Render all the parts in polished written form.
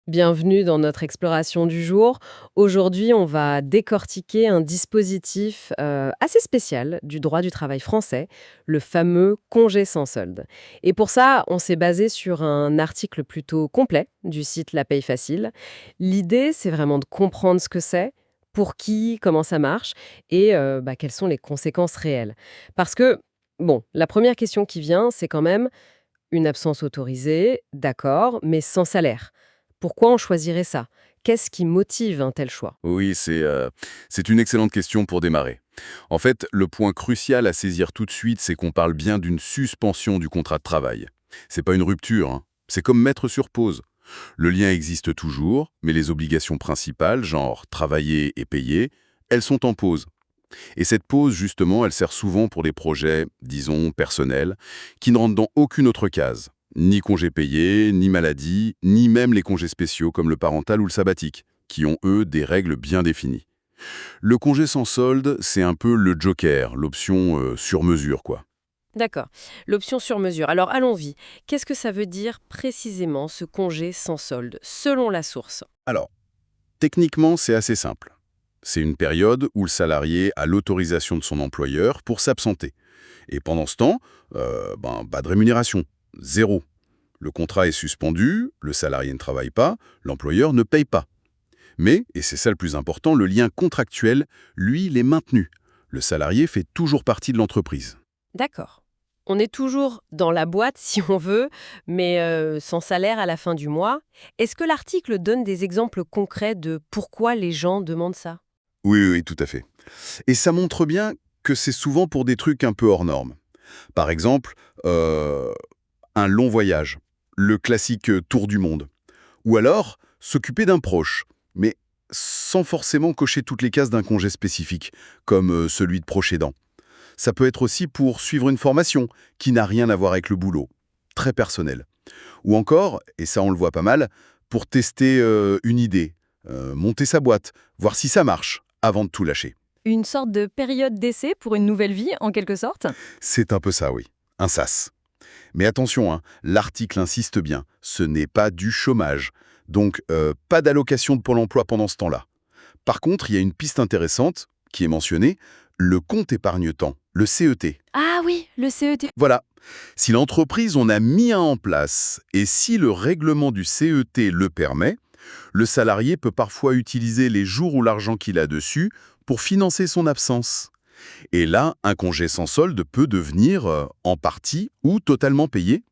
Bienvenue dans notre exploration du jour. Aujourd'hui, on va décortiquer un dispositif assez spécial du droit du travail français, le fameux congé sans solde. Et pour ça, on s'est basé sur un article plutôt complet du site La Paye Facile. L'idée, c'est vraiment de comprendre ce que c'est, pour qui, comment ça marche et quelles sont les conséquences réelles. Parce que, bon, la première question qui vient, c'est quand même une absence autorisée, d'accord, mais sans salaire. Pourquoi on choisirait ça? Qu'est-ce qui motive un tel choix? Oui, c'est une excellente question pour démarrer. En fait, le point crucial à saisir tout de suite, c'est qu'on parle bien d'une suspension du contrat de travail. C'est pas une rupture, hein. C'est comme mettre sur pause. Le lien existe toujours, mais les obligations principales, genre travailler et payer, elles sont en pause. Et cette pause, justement, elle sert souvent pour les projets, disons, personnels, qui ne rentrent dans aucune autre case. Ni congés payés, ni maladie, ni même les congés spéciaux comme le parental ou le sabbatique, qui ont, eux, des règles bien définies. Le congé sans solde, c'est un peu le joker, l'option sur mesure, quoi. D'accord. L'option sur mesure. Alors allons-y. Qu'est-ce que ça veut dire précisément ce congé sans solde, selon la source? Alors, techniquement, c'est assez simple. C'est une période où le salarié a l'autorisation de son employeur pour s'absenter. Et pendant ce temps, pas de rémunération, zéro. Le contrat est suspendu, le salarié ne travaille pas, l'employeur ne paye pas. Mais, et c'est ça le plus important, le lien contractuel, lui, il est maintenu. Le salarié fait toujours partie de l'entreprise. D'accord. On est toujours dans la boîte si on veut, mais sans salaire à la fin du mois. Est-ce que l'article donne des exemples concrets de pourquoi les gens demandent ça? Oui, oui, oui, tout à fait. Et ça montre bien que c'est souvent pour des trucs un peu hors normes. Par exemple, un long voyage, le classique tour du monde. Ou alors, s'occuper d'un proche, mais sans forcément cocher toutes les cases d'un congé spécifique, comme celui de proche aidant. Ça peut être aussi pour suivre une formation qui n'a rien à voir avec le boulot, très personnel. Ou encore, et ça on le voit pas mal, pour tester une idée, monter sa boîte, voir si ça marche, avant de tout lâcher. Une sorte de période d'essai pour une nouvelle vie, en quelque sorte? C'est un peu ça, oui. Un sas. Mais attention, hein, l'article insiste bien, ce n'est pas du chômage. Donc, pas d'allocation de Pôle emploi pendant ce temps-là. Par contre, il y a une piste intéressante qui est mentionnée, le compte épargne-temps, le CET. Ah oui, le CET. Voilà. Si l'entreprise en a mis un en place et si le règlement du CET le permet, le salarié peut parfois utiliser les jours ou l'argent qu'il a dessus pour financer son absence. Et là, un congé sans solde peut devenir en partie ou totalement payé.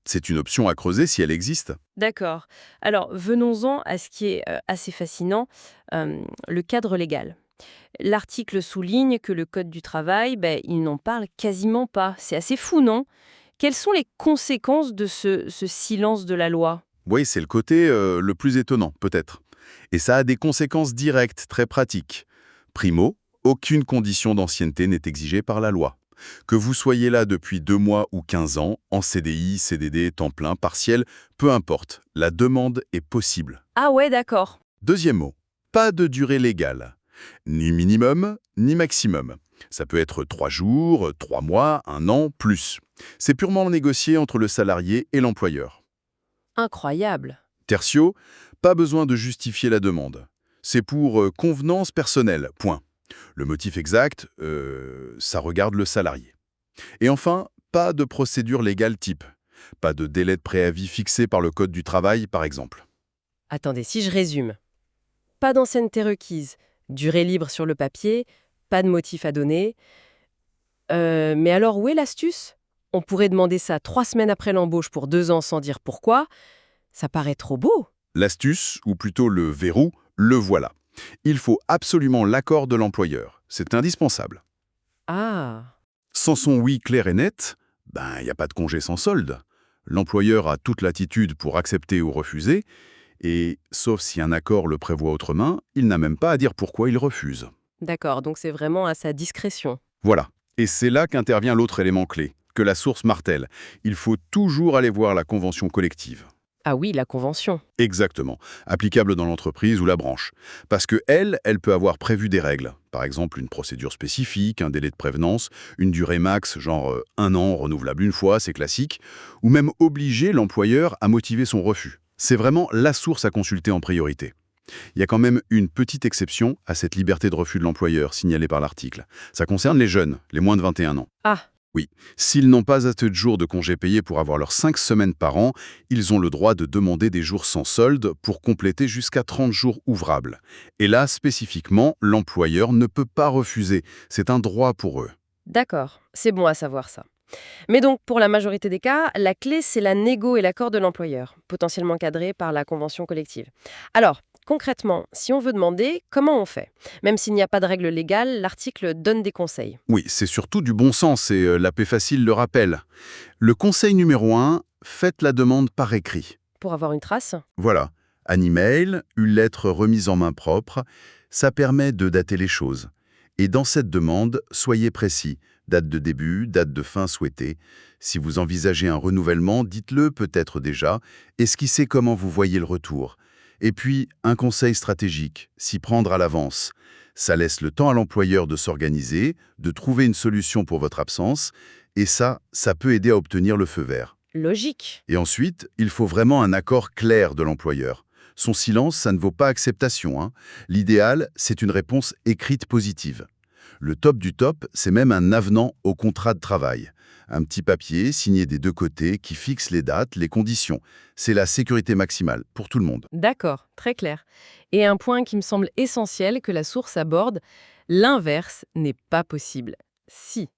C'est une option à creuser si elle existe. D'accord. Alors, venons-en à ce qui est assez fascinant, le cadre légal. L'article souligne que le Code du travail, il n'en parle quasiment pas. C'est assez fou, non? Quelles sont les conséquences de ce silence de la loi? Oui, c'est le côté le plus étonnant, peut-être. Et ça a des conséquences directes, très pratiques. Primo, aucune condition d'ancienneté n'est exigée par la loi. Que vous soyez là depuis 2 mois ou 15 ans, en CDI, CDD, temps plein, partiel, peu importe, la demande est possible. Ah ouais, d'accord. Deuxième mot, pas de durée légale. Ni minimum, ni maximum. Ça peut être 3 jours, 3 mois, 1 an, plus. C'est purement négocié entre le salarié et l'employeur. Incroyable. Tertio, pas besoin de justifier la demande. C'est pour convenance personnelle, point. Le motif exact, ça regarde le salarié. Et enfin, pas de procédure légale type. Pas de délai de préavis fixé par le Code du travail, par exemple. Attendez, si je résume. Pas d'ancienneté requise, durée libre sur le papier, pas de motif à donner. Mais alors, où est l'astuce? On pourrait demander ça 3 semaines après l'embauche pour 2 ans sans dire pourquoi. Ça paraît trop beau. L'astuce, ou plutôt le verrou, le voilà. Il faut absolument l'accord de l'employeur. C'est indispensable. Ah. Sans son oui clair et net, il n'y a pas de congé sans solde. L'employeur a toute latitude pour accepter ou refuser, et sauf si un accord le prévoit autrement, il n'a même pas à dire pourquoi il refuse. D'accord, donc c'est vraiment à sa discrétion. Voilà. Et c'est là qu'intervient l'autre élément clé, que la source martèle. Il faut toujours aller voir la convention collective. Ah oui, la convention. Exactement. Applicable dans l'entreprise ou la branche. Parce que elle peut avoir prévu des règles. Par exemple, une procédure spécifique, un délai de prévenance, une durée max, genre 1 an, renouvelable une fois, c'est classique. Ou même obliger l'employeur à motiver son refus. C'est vraiment la source à consulter en priorité. Il y a quand même une petite exception à cette liberté de refus de l'employeur signalée par l'article. Ça concerne les jeunes, les moins de 21 ans. Ah, Oui, s'ils n'ont pas assez de jours de congés payés pour avoir leurs 5 semaines par an, ils ont le droit de demander des jours sans solde pour compléter jusqu'à 30 jours ouvrables. Et là, spécifiquement, l'employeur ne peut pas refuser. C'est un droit pour eux. d'accord, c'est bon à savoir ça. Mais donc, pour la majorité des cas, la clé, c'est la négo et l'accord de l'employeur, potentiellement cadré par la convention collective. Alors, concrètement, si on veut demander, comment on fait? Même s'il n'y a pas de règle légale, l'article donne des conseils. Oui, c'est surtout du bon sens et la paix facile le rappelle. Le conseil numéro 1, faites la demande par écrit. Pour avoir une trace? Voilà, un email, une lettre remise en main propre, ça permet de dater les choses. Et dans cette demande, soyez précis. Date de début, date de fin souhaitée. Si vous envisagez un renouvellement, dites-le peut-être déjà. Esquissez comment vous voyez le retour. Et puis, un conseil stratégique, s'y prendre à l'avance. Ça laisse le temps à l'employeur de s'organiser, de trouver une solution pour votre absence, et ça peut aider à obtenir le feu vert. Logique. Et ensuite, il faut vraiment un accord clair de l'employeur. Son silence, ça ne vaut pas acceptation, hein. L'idéal, c'est une réponse écrite positive. Le top du top, c'est même un avenant au contrat de travail. Un petit papier signé des deux côtés qui fixe les dates, les conditions. C'est la sécurité maximale pour tout le monde. D'accord, très clair. Et un point qui me semble essentiel que la source aborde, l'inverse n'est pas possible. Si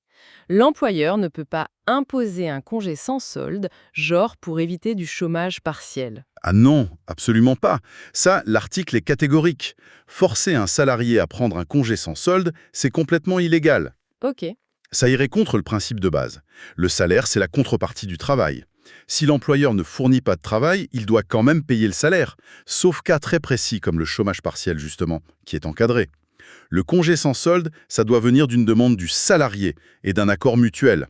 l'employeur ne peut pas imposer un congé sans solde, genre pour éviter du chômage partiel. Ah non, absolument pas. Ça, l'article est catégorique. Forcer un salarié à prendre un congé sans solde, c'est complètement illégal. Ok, Ça irait contre le principe de base. Le salaire, c'est la contrepartie du travail. Si l'employeur ne fournit pas de travail, il doit quand même payer le salaire, sauf cas très précis comme le chômage partiel justement, qui est encadré. Le congé sans solde, ça doit venir d'une demande du salarié et d'un accord mutuel.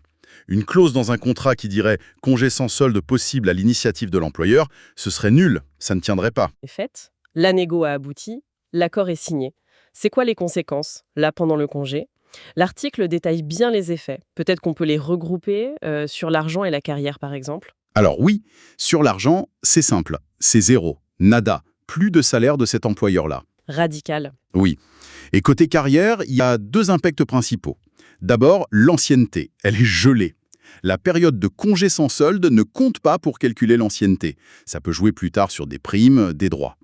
Une clause dans un contrat qui dirait congé sans solde possible à l'initiative de l'employeur, ce serait nul, ça ne tiendrait pas. c'est fait. La négo a abouti, l'accord est signé. C'est quoi les conséquences, là, pendant le congé? L'article détaille bien les effets. Peut-être qu'on peut les regrouper sur l'argent et la carrière, par exemple. Alors oui, sur l'argent, c'est simple, c'est zéro, nada, plus de salaire de cet employeur-là. Radical. Oui. Et côté carrière, il y a deux impacts principaux. D'abord, l'ancienneté, elle est gelée. La période de congé sans solde ne compte pas pour calculer l'ancienneté. Ça peut jouer plus tard sur des primes, des droits.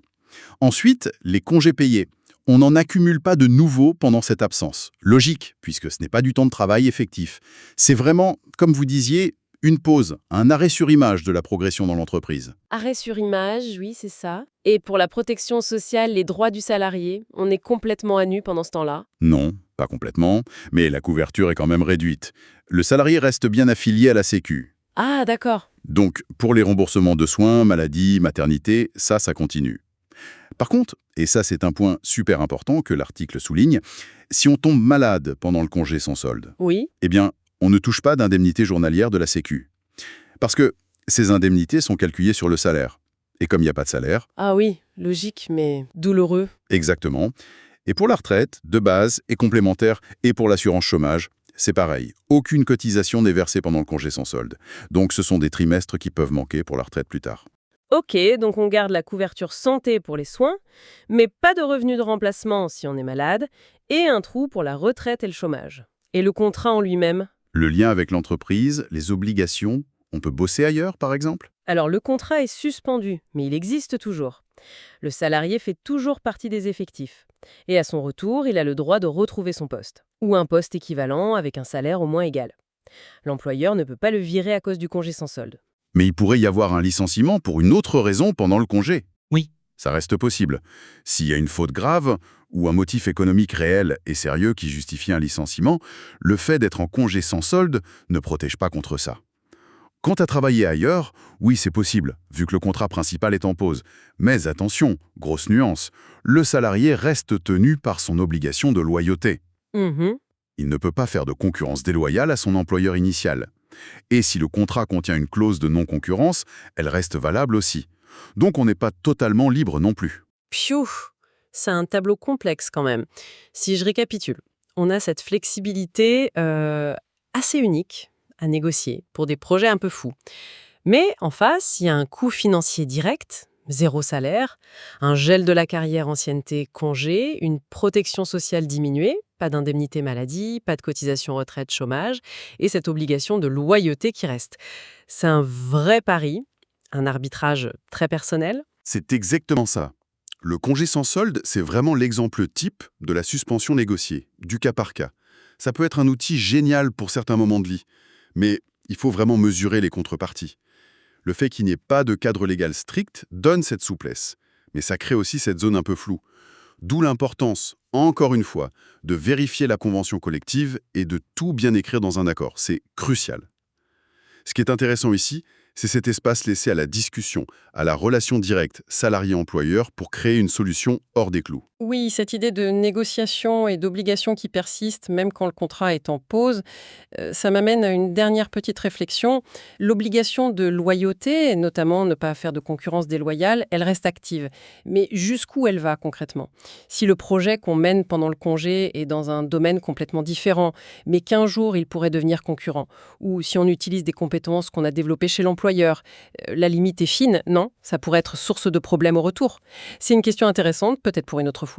Ensuite, les congés payés. On n'en accumule pas de nouveaux pendant cette absence. Logique, puisque ce n'est pas du temps de travail effectif. C'est vraiment, comme vous disiez, une pause, un arrêt sur image de la progression dans l'entreprise. Arrêt sur image, oui, c'est ça. Et pour la protection sociale, les droits du salarié, on est complètement à nu pendant ce temps-là. Non, pas complètement, mais la couverture est quand même réduite. Le salarié reste bien affilié à la Sécu. Ah, d'accord. Donc, pour les remboursements de soins, maladie, maternité, ça continue. Par contre, et ça c'est un point super important que l'article souligne, si on tombe malade pendant le congé sans solde, Oui. eh bien, on ne touche pas d'indemnité journalière de la Sécu. Parce que ces indemnités sont calculées sur le salaire. Et comme il n'y a pas de salaire, Ah oui, logique, mais douloureux. exactement. Et pour la retraite, de base et complémentaire, et pour l'assurance chômage, c'est pareil. Aucune cotisation n'est versée pendant le congé sans solde. Donc ce sont des trimestres qui peuvent manquer pour la retraite plus tard. Ok, donc on garde la couverture santé pour les soins, mais pas de revenu de remplacement si on est malade, et un trou pour la retraite et le chômage. Et le contrat en lui-même? Le lien avec l'entreprise, les obligations, on peut bosser ailleurs par exemple? Alors le contrat est suspendu, mais il existe toujours. Le salarié fait toujours partie des effectifs. Et à son retour, il a le droit de retrouver son poste, ou un poste équivalent avec un salaire au moins égal. L'employeur ne peut pas le virer à cause du congé sans solde. Mais il pourrait y avoir un licenciement pour une autre raison pendant le congé. Oui. Ça reste possible. S'il y a une faute grave ou un motif économique réel et sérieux qui justifie un licenciement, le fait d'être en congé sans solde ne protège pas contre ça. Quant à travailler ailleurs, oui, c'est possible, vu que le contrat principal est en pause. Mais attention, grosse nuance, le salarié reste tenu par son obligation de loyauté. Mhm. Il ne peut pas faire de concurrence déloyale à son employeur initial. Et si le contrat contient une clause de non-concurrence, elle reste valable aussi. Donc on n'est pas totalement libre non plus. Pfiou, c'est un tableau complexe quand même. Si je récapitule, on a cette flexibilité assez unique à négocier pour des projets un peu fous. Mais en face, il y a un coût financier direct, zéro salaire, un gel de la carrière ancienneté congé, une protection sociale diminuée, pas d'indemnité maladie, pas de cotisation retraite chômage, et cette obligation de loyauté qui reste. C'est un vrai pari, un arbitrage très personnel. C'est exactement ça. Le congé sans solde, c'est vraiment l'exemple type de la suspension négociée, du cas par cas. Ça peut être un outil génial pour certains moments de vie, mais il faut vraiment mesurer les contreparties. Le fait qu'il n'y ait pas de cadre légal strict donne cette souplesse, mais ça crée aussi cette zone un peu floue. D'où l'importance, encore une fois, de vérifier la convention collective et de tout bien écrire dans un accord. C'est crucial. Ce qui est intéressant ici, c'est cet espace laissé à la discussion, à la relation directe salarié-employeur pour créer une solution hors des clous. Oui, cette idée de négociation et d'obligation qui persiste même quand le contrat est en pause, ça m'amène à une dernière petite réflexion. L'obligation de loyauté, notamment ne pas faire de concurrence déloyale, elle reste active. Mais jusqu'où elle va concrètement? Si le projet qu'on mène pendant le congé est dans un domaine complètement différent, mais qu'un jour il pourrait devenir concurrent, ou si on utilise des compétences qu'on a développées chez l'employeur, la limite est fine, non? Ça pourrait être source de problèmes au retour. C'est une question intéressante, peut-être pour une autre fois.